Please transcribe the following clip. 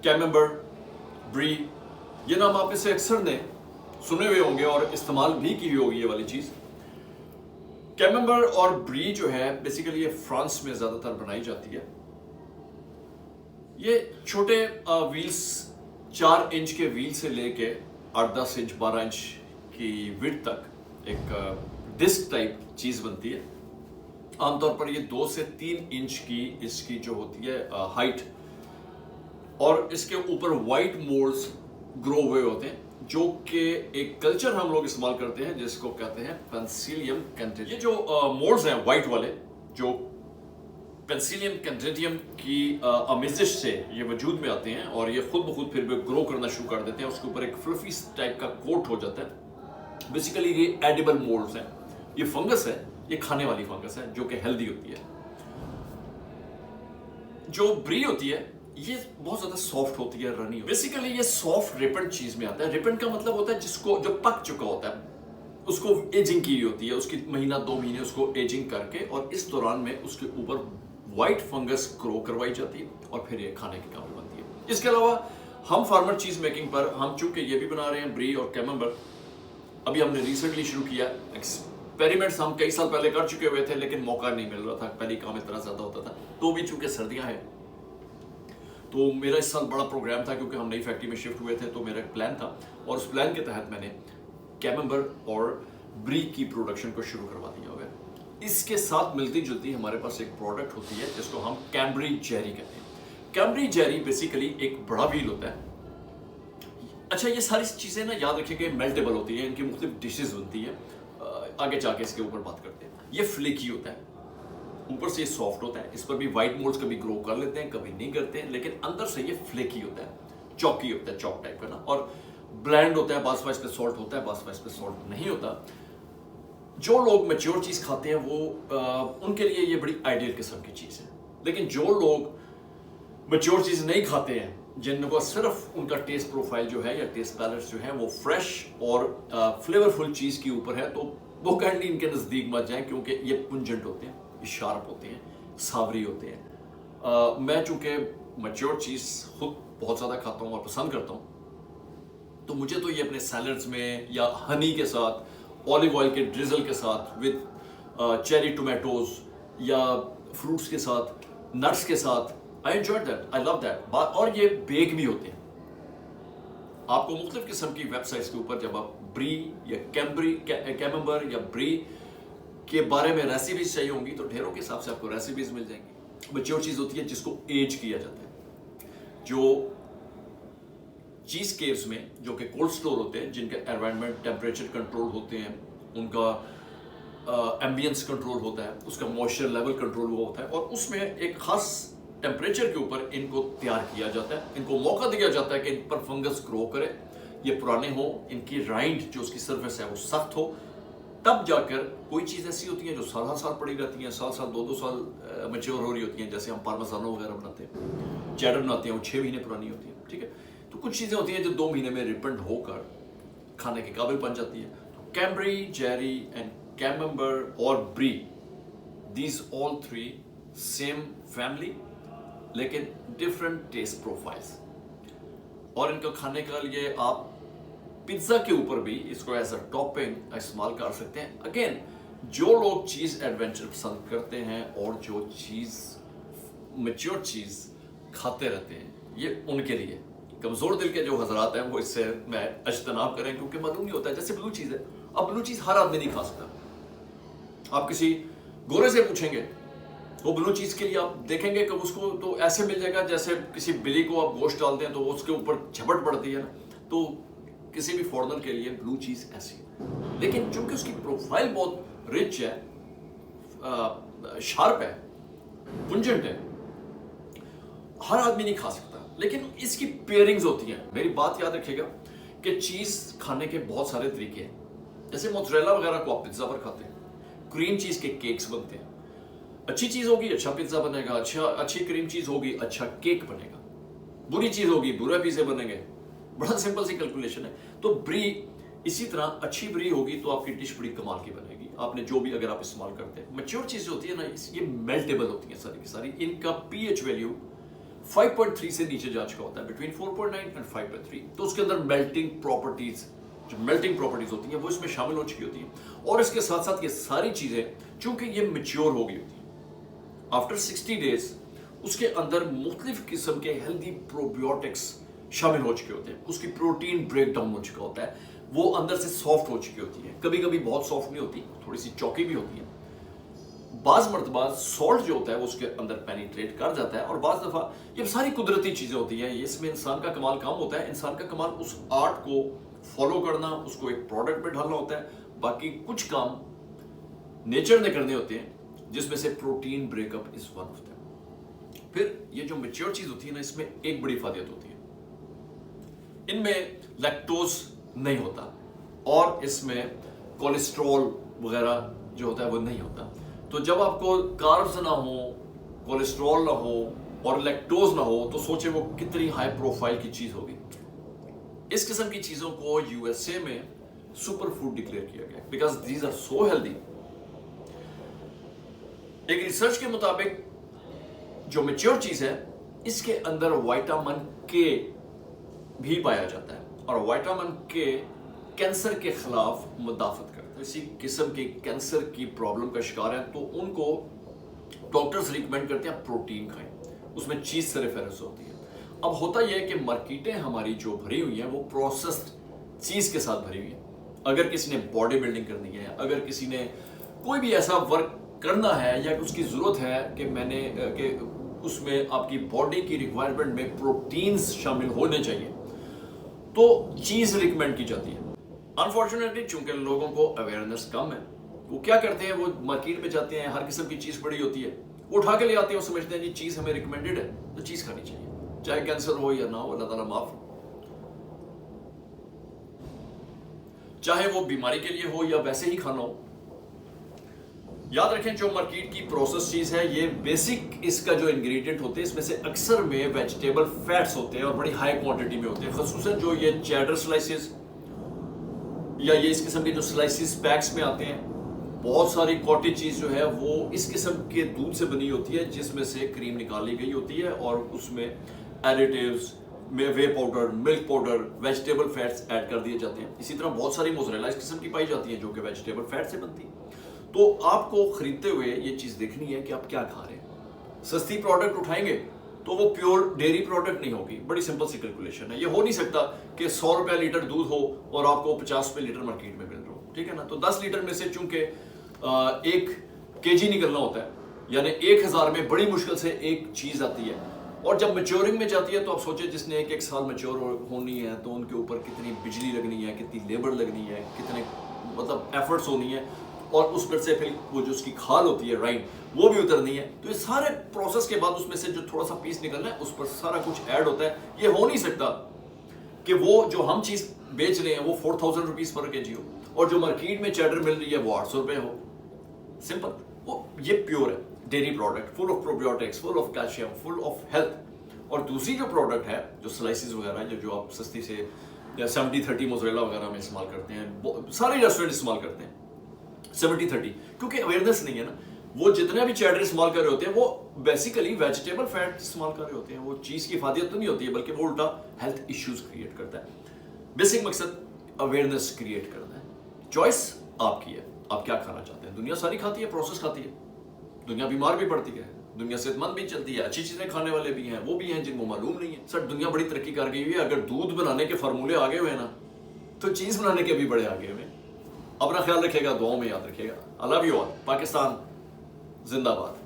कैमेम्बर, ब्री, ये नाम आप में से अक्सर ने सुने हुए होंगे और इस्तेमाल भी की हुई होगी ये वाली चीज। कैमेम्बर और ब्री जो है बेसिकली ये फ्रांस में ज्यादातर बनाई जाती है। ये छोटे व्हील्स 4 इंच के व्हील से लेके 8-10 इंच 12 इंच की विड्थ तक एक डिस्क टाइप चीज बनती है। आमतौर पर ये 2 से 3 इंच की इसकी जो होती है हाइट, और इसके ऊपर वाइट मोल्ड्स ग्रो हुए होते हैं, जो कि एक कल्चर हम लोग इस्तेमाल करते हैं जिसको कहते हैं पेंसिलियम कैंटेडियम। ये जो मोल्ड्स हैं वाइट वाले, जो पेंसिलियम कैंटेडियम की आमेजिश से ये वजूद में आते हैं और ये खुद ब खुद फिर भी ग्रो करना शुरू कर देते हैं। उसके ऊपर एक फ्लफी टाइप का कोट हो जाता है। बेसिकली ये एडिबल मोल्ड्स हैं। ये फंगस है, ये खाने वाली फंगस है जो कि हेल्दी होती है। जो ब्री होती है ये बहुत ज्यादा सॉफ्ट होती है, रनी। बेसिकली ये सॉफ्ट रिपेंड चीज में आता है। रिपेंड का मतलब होता है जिसको जो पक चुका होता है उसको एजिंग की होती है, उसकी महीना 2 महीने उसको एजिंग करके, और इस दौरान में उसके ऊपर व्हाइट फंगस ग्रो करवाई जाती है और फिर ये खाने के काबिल बनती है। इसके अलावा हम फार्मर चीज मेकिंग पर हम चूंकि ये भी बना रहे हैं ब्री और कैमेम्बर, अभी हमने रिसेंटली शुरू किया। एक्सपेरिमेंट्स हम कई साल पहले कर चुके हुए थे लेकिन मौका नहीं मिल रहा था, पहले काम इतना ज्यादा होता था। तो भी चूंकि सर्दियां हैं तो मेरा इस साल बड़ा प्रोग्राम था क्योंकि हम नई फैक्ट्री में शिफ्ट हुए थे, तो मेरा एक प्लान था और उस प्लान के तहत मैंने कैमेम्बर और ब्री की प्रोडक्शन को शुरू करवा दिया हुआ है। इसके साथ मिलती जुलती हमारे पास एक प्रोडक्ट होती है जिसको हम कैम्ब्री जेरी कहते हैं। कैम्ब्री जेरी बेसिकली एक बड़ा व्हील होता है। अच्छा, ये सारी चीजें ना याद रखिएगा मेल्टेबल होती है, इनकी मुख्तलिफ डिशेज बनती है, आगे जाके इसके ऊपर बात करते हैं। ये फ्लेकी होता है, ऊपर से ये सॉफ्ट होता है, इस पर भी व्हाइट मोल्ड्स कभी ग्रो कर लेते हैं कभी नहीं करते हैं, लेकिन अंदर से ये फ्लेकी होता है, चौकी होता है, चौक टाइप का ना, और ब्लैंड होता है। बास बास पे सॉल्ट होता है, बास बास पे सॉल्ट नहीं होता। जो लोग मैच्योर चीज खाते हैं वो उनके लिए ये बड़ी आइडियल किस्म की चीज है। लेकिन जो लोग मैच्योर चीज नहीं खाते हैं, जिनको सिर्फ उनका टेस्ट प्रोफाइल जो है या टेस्ट पैलेट जो है वो फ्रेश और फ्लेवरफुल चीज के ऊपर है, तो वो काइंडली इनके नजदीक मत जाएं क्योंकि ये पुंजेंट होते हैं, ये शार्प होते हैं, सावरी होते हैं। मैं चूंकि मैच्योर चीज खुद बहुत ज्यादा खाता हूँ और पसंद करता हूँ, तो मुझे तो ये अपने सैलड्स में या हनी के साथ, ऑलिव ऑयल के ड्रिजल के साथ, विद चेरी टोमेटोज या फ्रूट्स के साथ, नट्स के साथ, I enjoy that, I love that. और ये बेक भी होते हैं। आपको मुख्तलिफ किस्म की वेबसाइट्स के ऊपर जब आप ब्री या कैमेम्बर या ब्री के बारे में रेसिपीज चाहिए होंगी तो ढेरों के हिसाब से आपको रेसिपीज मिल जाएंगी। मैच्योर चीज होती है जिसको एज किया जाता है। जो चीज केव्स में, जो कि कोल्ड स्टोर होते हैं, जिनका एनवायरनमेंट टेम्परेचर कंट्रोल होते हैं, उनका एम्बियंस कंट्रोल होता है, उसका मॉइस्चर लेवल कंट्रोल हुआ होता है, और उसमें एक खास टेम्परेचर के ऊपर इनको तैयार किया जाता है। इनको मौका दिया जाता है कि इन पर फंगस ग्रो करे, ये पुराने हो, इनकी राइंड जो उसकी सर्फेस है वो सख्त हो, तब जाकर कोई चीज़ ऐसी होती है जो साल साल पड़ी रहती हैं, साल साल 2-2 साल मैच्योर हो रही होती हैं। जैसे हम पार्मेसानो वगैरह बनाते हैं, चेडर बनाते हैं, वो 6 महीने पुरानी होती है, ठीक है। तो कुछ चीज़ें होती हैं जो 2 महीने में रिपेंड होकर खाने के काबिल बन जाती है। तो कैम्ब्री जेरी एंड कैमेम्बर और ब्री, दीज ऑल 3 सेम फैमिली लेकिन डिफरेंट टेस्ट प्रोफाइल्स, और इनको खाने के लिए आप पिज्जा के ऊपर भी इसको एज अ टॉपिंग इस्तेमाल कर सकते हैं। अगेन, जो लोग चीज एडवेंचर पसंद करते हैं और जो चीज मैच्योर चीज खाते रहते हैं, ये उनके लिए। कमजोर दिल के जो हजरात हैं वो इससे मैं अज्तनाब करें, क्योंकि मालूम नहीं होता है। जैसे ब्लू चीज है, अब ब्लू चीज हर आदमी नहीं खा सकता। आप किसी गोरे से पूछेंगे वो ब्लू चीज के लिए, आप देखेंगे कि उसको तो ऐसे मिल जाएगा जैसे किसी बिल्ली को आप गोश्त डालते हैं तो वो उसके ऊपर झपट पड़ती है ना, तो किसी भी फॉरेनर के लिए ब्लू चीज ऐसी है। लेकिन चूंकि उसकी प्रोफाइल बहुत रिच है, शार्प है, पुंजेंट है, हर आदमी नहीं खा सकता। लेकिन इसकी पेयरिंग्स होती हैं। मेरी बात याद रखिएगा कि चीज खाने के बहुत सारे तरीके हैं। जैसे मोज़रेला वगैरह को आप पिज्जा पर खाते हैं, क्रीम चीज के केक्स बनते हैं। अच्छी चीज होगी अच्छा पिज्जा बनेगा, अच्छी क्रीम चीज होगी अच्छा केक बनेगा, बुरी चीज होगी बुरे पिज्जे बनेंगे। बड़ा सिंपल सी कैलकुलेशन है। तो ब्री इसी तरह, अच्छी ब्री होगी तो आपकी डिश बड़ी कमाल की बनेगी, आपने जो भी अगर आप इस्तेमाल करते हैं। मैच्योर चीज होती है ना, ये मेल्टेबल होती है सारी की सारी। इनका पीएच वैल्यू 5.3 से नीचे जा चुका होता है, बिटवीन 4.9 एंड 5.3, तो उसके अंदर मेल्टिंग प्रॉपर्टीज, जो मेल्टिंग प्रॉपर्टीज होती हैं वो इसमें शामिल हो चुकी होती हैं। और इसके साथ साथ ये सारी चीजें चूंकि ये मैच्योर हो गई होती हैं, आफ्टर 60 डेज उसके अंदर मुख्तलिफ किस्म के हेल्दी प्रोबायोटिक्स शामिल हो चुके होते हैं, उसकी प्रोटीन ब्रेक डाउन हो चुका होता है, वो अंदर से सॉफ्ट हो चुकी होती है, कभी कभी बहुत सॉफ्ट नहीं होती, थोड़ी सी चौकी भी होती है। बाज मरतबा सॉल्ट जो होता है वो उसके अंदर पेनिट्रेट कर जाता है, और बाज दफा ये सारी कुदरती चीजें होती हैं, इसमें इंसान का कमाल काम होता है। इंसान का कमाल उस आर्ट को फॉलो करना, उसको एक प्रोडक्ट में ढालना होता है, बाकी कुछ काम नेचर ने करने होते हैं, जिसमें से protein breakup is one of them. फिर ये जो मैच्योर चीज होती है ना, इसमें एक बड़ी फायदा होती है, इनमें लैक्टोज नहीं होता और इसमें कोलेस्ट्रॉल वगैरह जो होता है वो नहीं होता। तो जब आपको कार्ब्स ना हो, कोलेस्ट्रॉल ना हो और लैक्टोज ना हो, तो सोचे वो कितनी हाई प्रोफाइल की चीज होगी। इस किस्म की चीजों को यूएसए में सुपर फूड डिक्लेयर किया गया, because these are so healthy. एक रिसर्च के मुताबिक जो मैच्योर चीज है, इसके अंदर विटामिन के भी पाया जाता है, और विटामिन के कैंसर के खिलाफ मुदाफत करता है। इसी किस्म के कैंसर की प्रॉब्लम का शिकार है तो उनको डॉक्टर्स रिकमेंड करते हैं प्रोटीन खाएं, उसमें चीज सरेफेरस होती है। अब होता यह है कि मार्केटें हमारी जो भरी हुई हैं वो प्रोसेस्ड चीज के साथ भरी हुई है। अगर किसी ने बॉडी बिल्डिंग करनी है, अगर किसी ने कोई भी ऐसा वर्क करना है या उसकी जरूरत है कि उसमें आपकी बॉडी की रिक्वायरमेंट में प्रोटीन्स शामिल होने चाहिए, तो चीज रिकमेंड की जाती है। अनफॉर्चुनेटली चूंकि लोगों को अवेयरनेस कम है, वो क्या करते हैं, वो मार्केट में जाते हैं, हर किस्म की चीज पड़ी होती है, वो उठा के ले आते हैं, वो समझते हैं जी चीज हमें रिकमेंडेड है तो चीज खानी चाहिए, चाहे कैंसर हो या ना हो, अल्लाह ताला माफ, चाहे वो बीमारी के लिए हो या वैसे ही खाना हो। याद रखें, जो मार्केट की प्रोसेस चीज है, ये बेसिक इसका जो इंग्रेडिएंट होते हैं, इसमें से अक्सर में वेजिटेबल फैट्स होते हैं और बड़ी हाई क्वांटिटी में होते हैं। खासतौन जो ये चेडर स्लाइसेस या ये इस किस्म के जो स्लाइसेस पैक्स में आते हैं, बहुत सारी कॉटेज चीज जो है वो इस किस्म के दूध से बनी होती है, जिसमें से क्रीम निकाली गई होती है और उसमें एडिटिव्स, वे powder, milk powder, vegetable fats add कर दिए जाते हैं। इसी तरह बहुत सारी मोज़रेला इस किस्म की पाई जाती है जो कि वेजिटेबल फैट से बनती है। तो आपको खरीदते हुए ये चीज देखनी है कि आप क्या खा रहे हैं। सस्ती प्रोडक्ट उठाएंगे तो वो प्योर डेयरी प्रोडक्ट नहीं होगी। बड़ी सिंपल सी कैलकुलेशन है, ये हो नहीं सकता कि 100 रुपया लीटर दूध हो और आपको 50 रुपये लीटर मार्केट में मिल रहा हो, ठीक है ना। तो 10 लीटर में से चूंकि 1 kg निकलना होता है, यानी 1000 में बड़ी मुश्किल से एक चीज आती है, और जब मैच्योरिंग में जाती है तो आप सोचे जिसने एक साल मैच्योर होनी है तो उनके ऊपर कितनी बिजली लगनी है, कितनी लेबर लगनी है, कितने मतलब एफर्ट्स होनी है, और उस पर से फिर वो जो उसकी खाल होती है, राइट, वो भी उतरनी है। तो ये सारे प्रोसेस के बाद उसमें से जो थोड़ा सा पीस निकलना है, उस पर सारा कुछ ऐड होता है। ये हो नहीं सकता कि वो जो हम चीज बेच रहे हैं वो 4000 रुपीज पर केजी हो और जो मार्केट में चेडर मिल रही है वो 800 रुपए हो। सिंपल, वो ये प्योर है dairy product, full of probiotics, full of calcium, full of health. और दूसरी जो प्रोडक्ट है, जो स्लाइसेस वगैरह है, जो आप सस्ती से 70-30 मोज़रेला वगैरह में इस्तेमाल करते हैं, सारे रेस्टोरेंट इस्तेमाल करते हैं 70-30, क्योंकि अवेयरनेस नहीं है ना। वो जितने भी चेडर इस्तेमाल कर रहे होते हैं वो बेसिकली वेजिटेबल फैट इस्तेमाल कर रहे होते हैं। वो चीज की फायदियत तो नहीं होती है, बल्कि वो उल्टा हेल्थ इश्यूज क्रिएट करता है। बेसिक मकसद अवेयरनेस क्रिएट करना है। चॉइस आपकी है, आप क्या खाना चाहते हैं। दुनिया सारी खाती है, प्रोसेस खाती है, दुनिया बीमार भी पड़ती है, दुनिया सेहतमंद भी चलती है, अच्छी चीजें खाने वाले भी हैं, वो भी हैं जिनको मालूम नहीं है। सर दुनिया बड़ी तरक्की कर गई हुई है, अगर दूध बनाने के फार्मूले आगे हुए ना तो चीज बनाने के भी बड़े आगे हुए। अपना ख्याल रखिएगा, दुआओं में याद रखिएगा। I love you all. Pakistan जिंदाबाद।